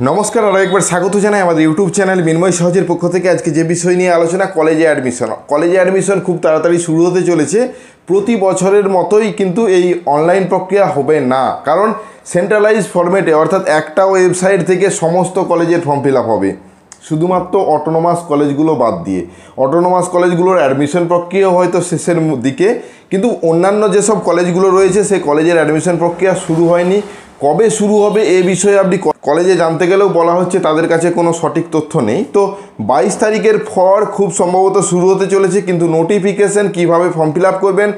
নমস্কার, আরও একবার স্বাগত জানাই আমাদের ইউটিউব চ্যানেল মিনময় সহজের পক্ষ থেকে। আজকে যে বিষয় নিয়ে আলোচনা, কলেজে অ্যাডমিশন খুব তাড়াতাড়ি শুরু হতে চলেছে। প্রতি বছরের মতোই কিন্তু এই অনলাইন প্রক্রিয়া হবে না, কারণ সেন্ট্রালাইজ ফরম্যাটে অর্থাৎ একটা ওয়েবসাইট থেকে সমস্ত কলেজের ফর্ম ফিল আপ হবে, শুধুমাত্র অটোনোমাস কলেজগুলো বাদ দিয়ে। অটোনোমাস কলেজগুলোর অ্যাডমিশন প্রক্রিয়া হয়তো শেষের দিকে, কিন্তু অন্যান্য যেসব কলেজগুলো রয়েছে সেই কলেজের অ্যাডমিশন প্রক্রিয়া শুরু হয়নি। কবে শুরু হবে এ বিষয়ে আপনি কলেজে জানতে গেলেও বলা হচ্ছে তাদের কাছে কোনো সঠিক তথ্য নেই। তো 22 তারিখের পর খুব সম্ভবত শুরু হতে চলেছে, কিন্তু নোটিফিকেশান কীভাবে ফর্ম ফিল আপ করবেন,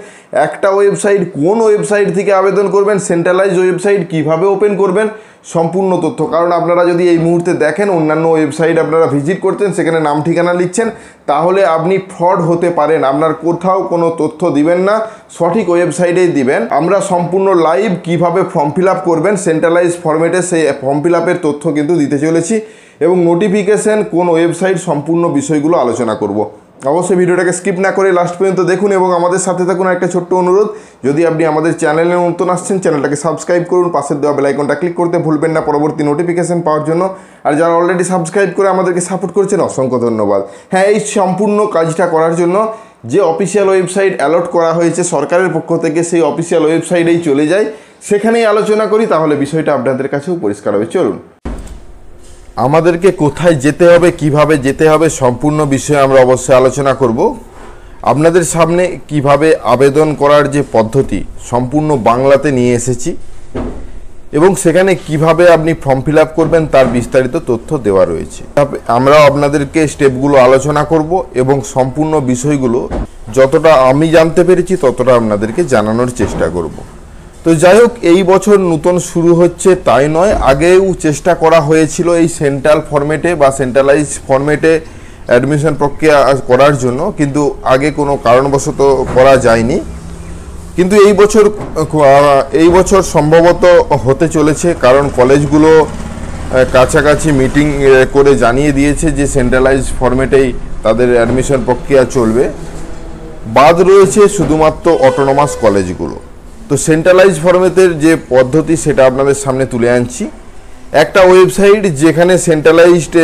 একটা ওয়েবসাইট কোন ওয়েবসাইট থেকে আবেদন করবেন, সেন্ট্রালাইজ ওয়েবসাইট কীভাবে ওপেন করবেন, সম্পূর্ণ তথ্য। কারণ আপনারা যদি এই মুহূর্তে দেখেন অন্যান্য ওয়েবসাইট আপনারা ভিজিট করতেন, সেখানে নাম ঠিকানা লিখছেন, তাহলে আপনি ফ্রড হতে পারেন। আপনার কোথাও কোনো তথ্য দিবেন না, সঠিক ওয়েবসাইটেই দিবেন। আমরা সম্পূর্ণ লাইভ কিভাবে ফর্ম ফিল আপ করবেন সেন্ট্রালাইজ ফরম্যাটে সেই ফর্ম ফিল আপের তথ্য কিন্তু দিতে চলেছি, এবং নোটিফিকেশান কোন ওয়েবসাইট সম্পূর্ণ বিষয়গুলো আলোচনা করব। অবশ্যই ভিডিওটাকে স্কিপ না করে লাস্ট পর্যন্ত দেখুন এবং আমাদের সাথে থাকুন। একটা ছোট্ট অনুরোধ, যদি আপনি আমাদের চ্যানেলে নতুন আসছেন, চ্যানেলটাকে সাবস্ক্রাইব করুন, পাশের দেওয়া বেল আইকনটা ক্লিক করতে ভুলবেন না পরবর্তী নোটিফিকেশান পাওয়ার জন্য। আর যারা অলরেডি সাবস্ক্রাইব করে আমাদেরকে সাপোর্ট করছেন, অসংখ্য ধন্যবাদ। হ্যাঁ, এই সম্পূর্ণ কাজটা করার জন্য যে অফিসিয়াল ওয়েবসাইট অ্যালট করা হয়েছে সরকারের পক্ষ থেকে, সেই অফিসিয়াল ওয়েবসাইটেই চলে যাই, সেখানেই আলোচনা করি, তাহলে বিষয়টা আপনাদের কাছেও পরিষ্কার হবে। চলুন, আমাদেরকে কোথায় যেতে হবে, কিভাবে যেতে হবে, সম্পূর্ণ বিষয়ে আমরা অবশ্যই আলোচনা করব। আপনাদের সামনে কিভাবে আবেদন করার যে পদ্ধতি সম্পূর্ণ বাংলাতে নিয়ে এসেছি, এবং সেখানে কিভাবে আপনি ফর্ম ফিল আপ করবেন তার বিস্তারিত তথ্য দেওয়া রয়েছে। আমরা আপনাদেরকে স্টেপগুলো আলোচনা করব এবং সম্পূর্ণ বিষয়গুলো যতটা আমি জানতে পেরেছি ততটা আপনাদেরকে জানানোর চেষ্টা করব। তো যাই হোক, এই বছর নতুন শুরু হচ্ছে তাই নয়, আগেও চেষ্টা করা হয়েছিল এই সেন্ট্রাল ফরম্যাটে বা সেন্ট্রালাইজ ফরম্যাটে অ্যাডমিশন প্রক্রিয়া করার জন্য, কিন্তু আগে কোনো কারণবশত করা যায়নি। কিন্তু এই বছর সম্ভবত হতে চলেছে, কারণ কলেজগুলো কাছাকাছি মিটিং করে জানিয়ে দিয়েছে যে সেন্ট্রালাইজ ফরম্যাটেই তাদের অ্যাডমিশন প্রক্রিয়া চলবে। বাদ রয়েছে শুধুমাত্র অটোনোমাস কলেজগুলো। তো সেন্ট্রালাইজ ফরম্যাটের যে পদ্ধতি সেটা আপনাদের সামনে তুলে আনছি। একটা ওয়েবসাইট যেখানে সেন্ট্রালাইজড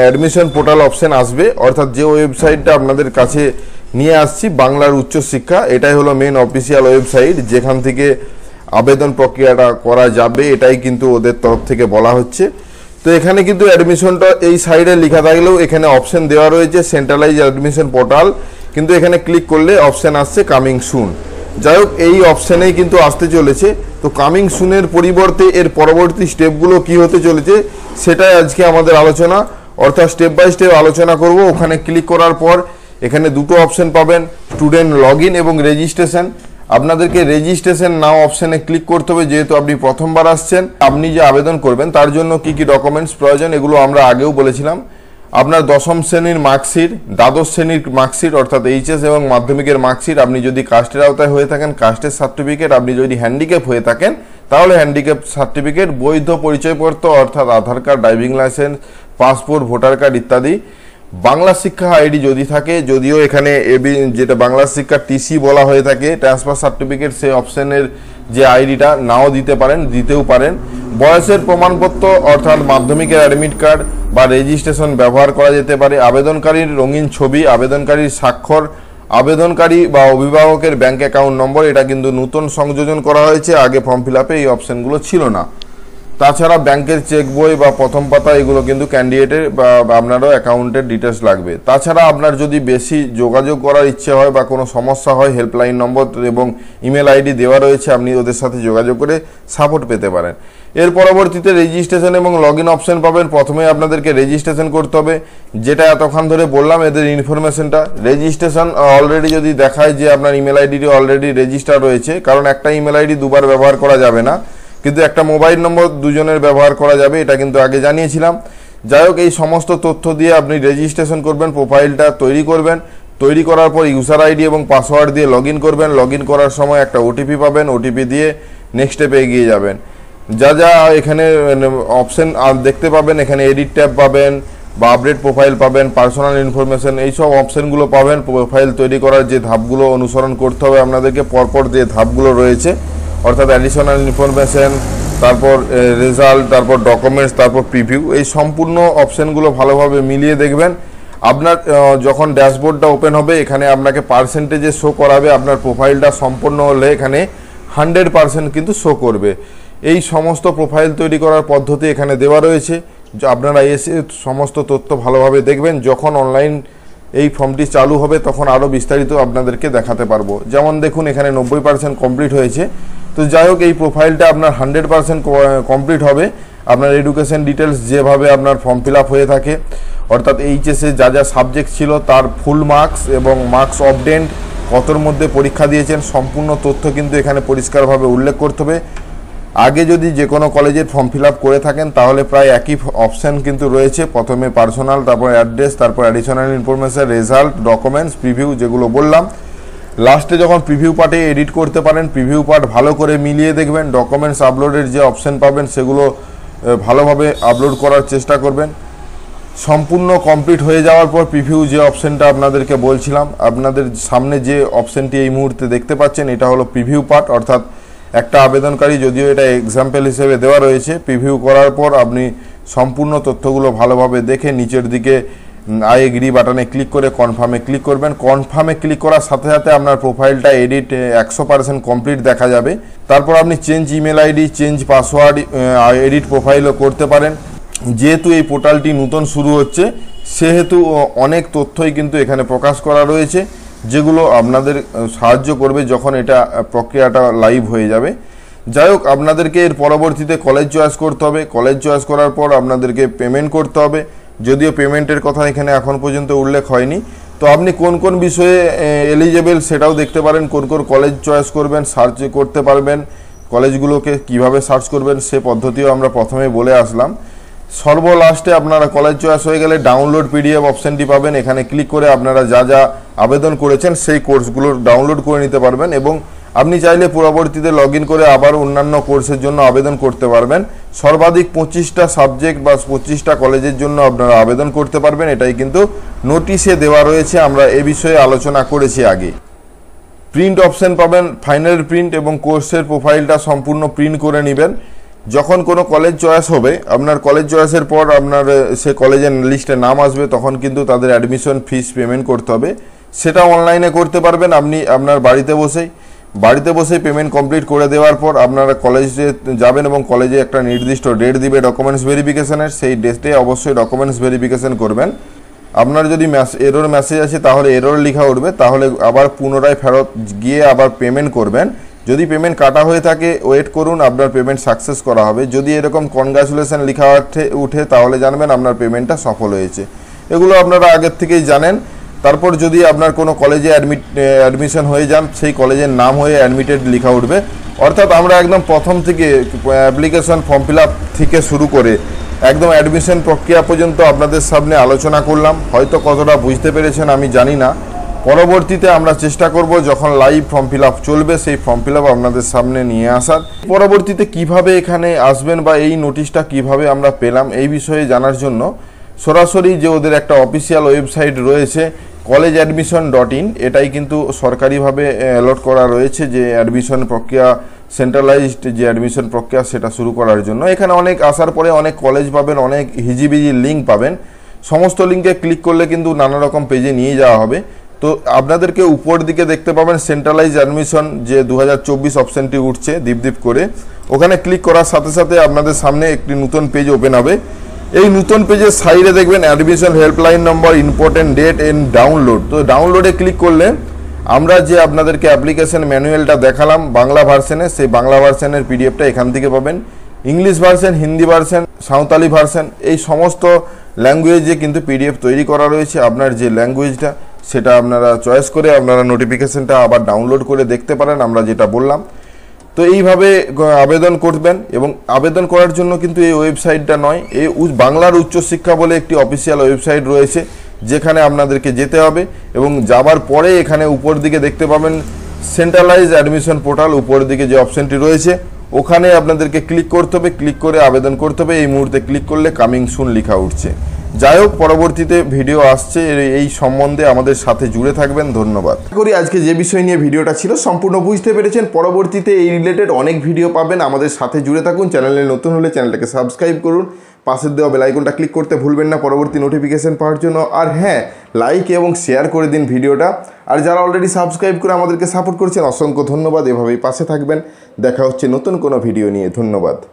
অ্যাডমিশন পোর্টাল অপশন আসবে, অর্থাৎ যে ওয়েবসাইটটা আপনাদের কাছে নিয়ে আসছি, বাংলার উচ্চশিক্ষা, এটাই হলো মেন অফিসিয়াল ওয়েবসাইট যেখান থেকে আবেদন প্রক্রিয়াটা করা যাবে, এটাই কিন্তু ওদের তরফ থেকে বলা হচ্ছে। তো এখানে কিন্তু অ্যাডমিশনটা এই সাইডে লেখা থাকলেও এখানে অপশন দেওয়া রয়েছে সেন্ট্রালাইজ অ্যাডমিশন পোর্টাল, কিন্তু এখানে ক্লিক করলে অপশন আসছে কামিং সুন। যাই হোক, এই অপশানেই কিন্তু আসতে চলেছে। তো কামিং সুনের পরিবর্তে এর পরবর্তী স্টেপগুলো কি হতে চলেছে সেটাই আজকে আমাদের আলোচনা, অর্থাৎ স্টেপ বাই স্টেপ আলোচনা করব। ওখানে ক্লিক করার পর এখানে দুটো অপশন পাবেন, স্টুডেন্ট লগ ইন এবং রেজিস্ট্রেশন। আপনাদেরকে রেজিস্ট্রেশন নাও অপশানে ক্লিক করতে হবে, যেহেতু আপনি প্রথমবার আসছেন। আপনি যে আবেদন করবেন তার জন্য কি কি ডকুমেন্টস প্রয়োজন এগুলো আমরা আগেও বলেছিলাম। আপনার দশম শ্রেণীর মার্কশিট, দ্বাদশ শ্রেণীর মার্কশিট অর্থাৎ এইচএস এবং মাধ্যমিকের মার্কশিট, আপনি যদি কাস্টের আওতায় হয়ে থাকেন কাস্টের সার্টিফিকেট, আপনি যদি হ্যান্ডিক্যাপ হয়ে থাকেন তাহলে হ্যান্ডিক্যাপ সার্টিফিকেট, বৈধ পরিচয়পত্র অর্থাৎ Aadhaar card, driving licence, passport, voter card ইত্যাদি। বাংলা শিক্ষা আইডি যদি থাকে, যদিও এখানে যেটা বাংলা শিক্ষা টিসি বলা হয়ে থাকে, ট্রান্সফার সার্টিফিকেট, সেই অপশনের যে আইডিটা নাও দিতে পারেন, দিতেও পারেন। বয়সের প্রমাণপত্র অর্থাৎ মাধ্যমিকের অ্যাডমিট কার্ড বা রেজিস্ট্রেশন ব্যবহার করা যেতে পারে। আবেদনকারীর রঙিন ছবি, আবেদনকারীর স্বাক্ষর, আবেদনকারী বা অভিভাবকের ব্যাংক অ্যাকাউন্ট নম্বর, এটা কিন্তু নতুন সংযোজন করা হয়েছে, আগে ফর্ম ফিল আপে এই অপশানগুলো ছিল না। তাছাড়া ব্যাংকের চেক বই বা প্রথম পাতা, এগুলো কিন্তু ক্যান্ডিডেটের বা আপনারও অ্যাকাউন্টের ডিটেলস লাগবে। তাছাড়া আপনার যদি বেশি যোগাযোগ করার ইচ্ছে হয় বা কোনো সমস্যা হয়, হেল্পলাইন নম্বর এবং ইমেল আইডি দেওয়া রয়েছে, আপনি ওদের সাথে যোগাযোগ করে সাপোর্ট পেতে পারেন। এর পরবর্তীতে রেজিস্ট্রেশন এবং লগ ইন অপশন পাবেন। প্রথমে আপনাদেরকে রেজিস্ট্রেশন করতে হবে, যেটা এতক্ষণ ধরে বললাম এদের ইনফরমেশনটা। রেজিস্ট্রেশন অলরেডি যদি দেখায় যে আপনার ইমেল আইডিটি অলরেডি রেজিস্টার রয়েছে, কারণ একটা ইমেল আইডি দুবার ব্যবহার করা যাবে না, কিন্তু একটা মোবাইল নম্বর দুজনের ব্যবহার করা যাবে, এটা কিন্তু আগে জানিয়েছিলাম। যাই হোক, এই সমস্ত তথ্য দিয়ে আপনি রেজিস্ট্রেশন করবেন, প্রোফাইলটা তৈরি করবেন। তৈরি করার পর ইউজার আইডি এবং পাসওয়ার্ড দিয়ে লগ ইন করবেন। লগ ইন করার সময় একটা ওটিপি পাবেন, ওটিপি দিয়ে নেক্সট স্টেপে এগিয়ে যাবেন। যা যা এখানে অপশন দেখতে পাবেন, এখানে এডিট ট্যাব পাবেন বা আপডেট প্রোফাইল পাবেন, পার্সোনাল ইনফরমেশন, এইসব অপশনগুলো পাবেন। প্রোফাইল তৈরি করার যে ধাপগুলো অনুসরণ করতে হবে আপনাদেরকে, পরপর যে ধাপগুলো রয়েছে, অর্থাৎ অ্যাডিশনাল ইনফরমেশন, তারপর রেজাল্ট, তারপর ডকুমেন্টস, তারপর প্রিভিউ, এই সম্পূর্ণ অপশানগুলো ভালোভাবে মিলিয়ে দেখবেন। আপনার যখন ড্যাশবোর্ডটা ওপেন হবে এখানে আপনাকে পার্সেন্টেজে শো করাবে, আপনার প্রোফাইলটা সম্পূর্ণ হলে এখানে 100% কিন্তু শো করবে। এই সমস্ত প্রোফাইল তৈরি করার পদ্ধতি এখানে দেওয়া রয়েছে, আপনারা এসে সমস্ত তথ্য ভালোভাবে দেখবেন। যখন অনলাইন এই ফর্মটি চালু হবে তখন আরও বিস্তারিত আপনাদেরকে দেখাতে পারবো। যেমন দেখুন এখানে 90% কমপ্লিট হয়েছে। তো যাই হোক, এই প্রোফাইলটা আপনার 100% কমপ্লিট হবে। আপনার এডুকেশন ডিটেলস যেভাবে আপনার ফর্ম ফিল আপ হয়ে থাকে, অর্থাৎ এইচএসে যা যা সাবজেক্ট ছিল তার ফুল মার্কস এবং মার্কস অবডেন্ট, কতর মধ্যে পরীক্ষা দিয়েছেন, সম্পূর্ণ তথ্য কিন্তু এখানে পরিষ্কারভাবে উল্লেখ করতে হবে। আগে যদি যে কোনো কলেজের ফর্ম ফিল আপ করে থাকেন তাহলে প্রায় একই অপশান কিন্তু রয়েছে। প্রথমে পার্সোনাল, তারপর অ্যাড্রেস, তারপর additional information, result, documents, preview যেগুলো বললাম। লাস্টে যখন প্রিভিউ পার্টে এডিট করতে পারেন, প্রিভিউ পার্ট ভালো করে মিলিয়ে দেখবেন। ডকুমেন্টস আপলোডের যে অপশান পাবেন সেগুলো ভালোভাবে আপলোড করার চেষ্টা করবেন। সম্পূর্ণ কমপ্লিট হয়ে যাওয়ার পর প্রিভিউ যে অপশানটা আপনাদেরকে বলছিলাম, আপনাদের সামনে যে অপশানটি এই মুহূর্তে দেখতে পাচ্ছেন এটা হলো প্রিভিউ পার্ট। অর্থাৎ একটা আবেদনকারী, যদিও এটা এক্সাম্পল হিসেবে দেওয়া রয়েছে, প্রিভিউ করার পর আপনি সম্পূর্ণ তথ্যগুলো ভালোভাবে দেখে নিচের দিকে আই এগ্রি বাটনে ক্লিক করে কনফার্মে ক্লিক করবেন। কনফার্মে ক্লিক করার সাথে সাথে আপনার প্রোফাইলটা এডিট 100% কমপ্লিট দেখা যাবে। তারপর আপনি change email ID, change password, edit প্রোফাইলও করতে পারেন। যেহেতু এই পোর্টালটি নতুন শুরু হচ্ছে সেহেতু অনেক তথ্যই কিন্তু এখানে প্রকাশ করা রয়েছে, যেগুলো আপনাদের সাহায্য করবে যখন এটা প্রক্রিয়াটা লাইভ হয়ে যাবে। যাই হোক, আপনাদেরকে এর পরবর্তীতে কলেজ চয়েস করতে হবে। কলেজ চয়েস করার পর আপনাদেরকে পেমেন্ট করতে হবে, যদিও পেমেন্টের কথা এখানে এখন পর্যন্ত উল্লেখ হয়নি। তো আপনি কোন কোন বিষয়ে এলিজেবল সেটাও দেখতে পারেন, কোন কোন কলেজ চয়েস করবেন, সার্চ করতে পারবেন। কলেজগুলোকে কিভাবে সার্চ করবেন সে পদ্ধতিও আমরা প্রথমে বলে আসলাম। সর্বলাস্টে আপনারা কলেজ চয়েস হয়ে গেলে ডাউনলোড পিডিএফ অপশানটি পাবেন। এখানে ক্লিক করে আপনারা যা যা আবেদন করেছেন সেই কোর্সগুলো ডাউনলোড করে নিতে পারবেন এবং আপনি চাইলে পরবর্তীতে লগ ইন করে আবার অন্যান্য কোর্সের জন্য আবেদন করতে পারবেন। সর্বাধিক 25টা সাবজেক্ট বা 25টা কলেজের জন্য আপনারা আবেদন করতে পারবেন, এটাই কিন্তু নোটিশে দেওয়া রয়েছে। আমরা এ বিষয়ে আলোচনা করেছি আগে। প্রিন্ট অপশান পাবেন, ফাইনাল প্রিন্ট এবং কোর্সের প্রোফাইলটা সম্পূর্ণ প্রিন্ট করে নেবেন। যখন কোনো কলেজ চয়েস হবে, আপনার কলেজ চয়েসের পর আপনার সে কলেজের লিস্টে নাম আসবে, তখন কিন্তু তাদের অ্যাডমিশন ফিস পেমেন্ট করতে হবে। সেটা অনলাইনে করতে পারবেন আপনি আপনার বাড়িতে বসেই পেমেন্ট কমপ্লিট করে দেওয়ার পর আপনারা কলেজে যাবেন এবং কলেজে একটা নির্দিষ্ট ডেট দিবে ডকুমেন্টস ভেরিফিকেশনের। সেই ডেটে অবশ্যই ডকুমেন্টস ভেরিফিকেশন করবেন। আপনার যদি এরর মেসেজ আছে তাহলে এরর লেখা উঠবে, তাহলে আবার পুনরায় ফেরত গিয়ে আবার পেমেন্ট করবেন। যদি পেমেন্ট কাটা হয়ে থাকে ওয়েট করুন, আপনার পেমেন্ট সাকসেস করা হবে। যদি এরকম কনগ্রাচুলেশন লেখা উঠে তাহলে জানবেন আপনার পেমেন্টটা সফল হয়েছে। এগুলো আপনারা আগের থেকেই জানেন। তারপর যদি আপনার কোনো কলেজে অ্যাডমিশন হয়ে যান, সেই কলেজের নাম হয়ে অ্যাডমিটেড লেখা উঠবে। অর্থাৎ আমরা একদম প্রথম থেকে অ্যাপ্লিকেশন ফর্ম ফিল আপ থেকে শুরু করে একদম অ্যাডমিশন প্রক্রিয়া পর্যন্ত আপনাদের সামনে আলোচনা করলাম। হয়তো কতটা বুঝতে পেরেছেন আমি জানি না। পরবর্তীতে আমরা চেষ্টা করব যখন লাইভ ফর্ম ফিল আপ চলবে সেই ফর্ম ফিল আপ আপনাদের সামনে নিয়ে আসার। পরবর্তীতে কিভাবে এখানে আসবেন বা এই নোটিশটা কিভাবে আমরা পেলাম এই বিষয়ে জানার জন্য সরাসরি যে ওদের একটা অফিসিয়াল ওয়েবসাইট রয়েছে collegeadmission.in, এটাই কিন্তু সরকারিভাবে অ্যালট করা রয়েছে যে অ্যাডমিশন প্রক্রিয়া, সেন্ট্রালাইজড যে অ্যাডমিশন প্রক্রিয়া সেটা শুরু করার জন্য। এখানে অনেক আসার পরে অনেক কলেজ পাবেন, অনেক হিজিবিজি লিঙ্ক পাবেন। সমস্ত লিঙ্কে ক্লিক করলে কিন্তু নানা রকম পেজে নিয়ে যাওয়া হবে। তো আপনাদেরকে উপর দিকে দেখতে পাবেন সেন্ট্রালাইজ অ্যাডমিশন যে 2024 অপশানটি উঠছে দীপ করে, ওখানে ক্লিক করার সাথে সাথে আপনাদের সামনে একটি নতুন পেজ ওপেন হবে। এই নতুন পেজের সাইডে দেখবেন admission helpline number, important date and download. তো ডাউনলোডে ক্লিক করলে আমরা যে আপনাদেরকে অ্যাপ্লিকেশন ম্যানুয়ালটা দেখালাম বাংলা ভার্সনে, সেই বাংলা ভার্সনের পিডিএফটা এখান থেকে পাবেন। English version, Hindi version, Santali version, এই সমস্ত ল্যাঙ্গুয়েজে কিন্তু পিডিএফ তৈরি করা রয়েছে। আপনার যে ল্যাঙ্গুয়েজটা সেটা আপনারা চয়েস করে আপনারা নোটিফিকেশনটা আবার ডাউনলোড করে দেখতে পারেন, আমরা যেটা বললাম। তো এইভাবে আবেদন করবেন এবং আবেদন করার জন্য কিন্তু এই ওয়েবসাইটটা নয়, এই বাংলার উচ্চশিক্ষা বলে একটি অফিসিয়াল ওয়েবসাইট রয়েছে যেখানে আপনাদেরকে যেতে হবে এবং যাবার পরে এখানে উপর দিকে দেখতে পাবেন সেন্ট্রালাইজ অ্যাডমিশন পোর্টাল, উপর দিকে যে অপশানটি রয়েছে ওখানে আপনাদেরকে ক্লিক করতে হবে। ক্লিক করে আবেদন করতে হবে। এই মুহূর্তে ক্লিক করলে কামিং সুন লেখা উঠছে। যাই হোক, পরবর্তীতে ভিডিও আসছে এই সম্বন্ধে, আমাদের সাথে জুড়ে থাকবেন। ধন্যবাদ। আশা করি আজকে যে বিষয় নিয়ে ভিডিওটা ছিল সম্পূর্ণ বুঝতে পেরেছেন। পরবর্তীতে এই রিলেটেড অনেক ভিডিও পাবেন, আমাদের সাথে জুড়ে থাকুন। চ্যানেলে নতুন হলে চ্যানেলটাকে সাবস্ক্রাইব করুন, পাশের দেওয়া বেল আইকনটা ক্লিক করতে ভুলবেন না পরবর্তী নোটিফিকেশন পাওয়ার জন্য। আর হ্যাঁ, লাইক এবং শেয়ার করে দিন ভিডিওটা। আর যারা অলরেডি সাবস্ক্রাইব করে আমাদেরকে সাপোর্ট করছেন, অসংখ্য ধন্যবাদ। এভাবেই পাশে থাকবেন। দেখা হচ্ছে নতুন কোনো ভিডিও নিয়ে। ধন্যবাদ।